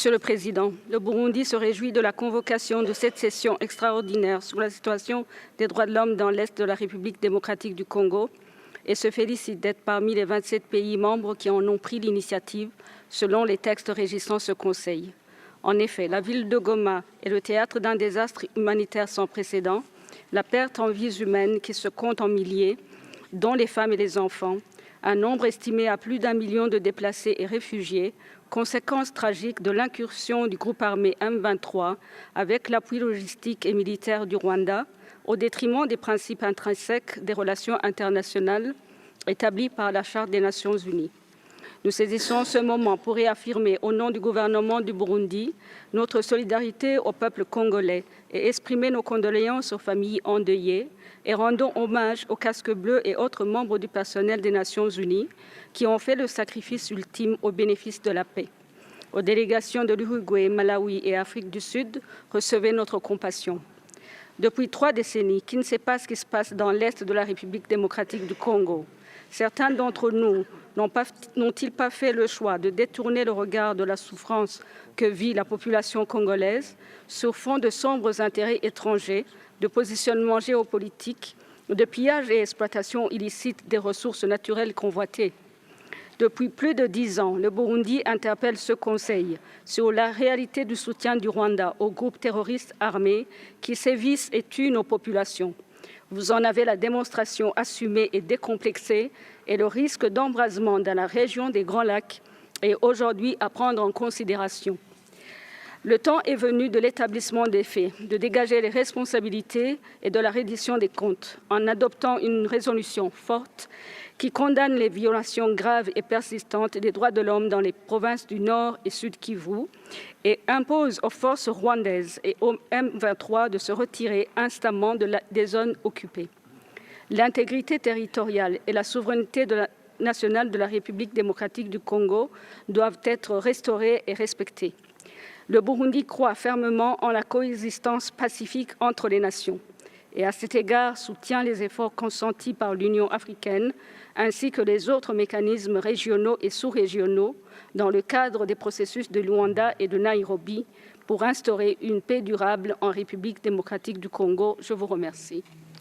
Monsieur le Président, le Burundi se réjouit de la convocation de cette session extraordinaire sur la situation des droits de l'homme dans l'Est de la République démocratique du Congo et se félicite d'être parmi les 27 pays membres qui en ont pris l'initiative selon les textes régissant ce Conseil. En effet, la ville de Goma est le théâtre d'un désastre humanitaire sans précédent, la perte en vies humaines qui se compte en milliers, dont les femmes et les enfants, un nombre estimé à plus d'1 million de déplacés et réfugiés, conséquence tragique de l'incursion du groupe armé M23 avec l'appui logistique et militaire du Rwanda, au détriment des principes intrinsèques des relations internationales établis par la Charte des Nations Unies. Nous saisissons ce moment pour réaffirmer au nom du gouvernement du Burundi notre solidarité au peuple congolais et exprimer nos condoléances aux familles endeuillées et rendons hommage aux casques bleus et autres membres du personnel des Nations Unies qui ont fait le sacrifice ultime au bénéfice de la paix. Aux délégations de l'Uruguay, Malawi et Afrique du Sud, recevez notre compassion. Depuis 3 décennies, qui ne sait pas ce qui se passe dans l'Est de la République démocratique du Congo? Certains d'entre nous n'ont-ils pas fait le choix de détourner le regard de la souffrance que vit la population congolaise sur fond de sombres intérêts étrangers, de positionnement géopolitique, de pillage et exploitation illicite des ressources naturelles convoitées? Depuis plus de 10 ans, le Burundi interpelle ce Conseil sur la réalité du soutien du Rwanda aux groupes terroristes armés qui sévissent et tuent nos populations. Vous en avez la démonstration assumée et décomplexée et le risque d'embrasement dans la région des Grands Lacs est aujourd'hui à prendre en considération. Le temps est venu de l'établissement des faits, de dégager les responsabilités et de la reddition des comptes en adoptant une résolution forte qui condamne les violations graves et persistantes des droits de l'homme dans les provinces du Nord et Sud Kivu et impose aux forces rwandaises et au M23 de se retirer instamment des zones occupées. L'intégrité territoriale et la souveraineté nationale de la République démocratique du Congo doivent être restaurées et respectées. Le Burundi croit fermement en la coexistence pacifique entre les nations et à cet égard soutient les efforts consentis par l'Union africaine ainsi que les autres mécanismes régionaux et sous-régionaux dans le cadre des processus de Luanda et de Nairobi pour instaurer une paix durable en République démocratique du Congo. Je vous remercie.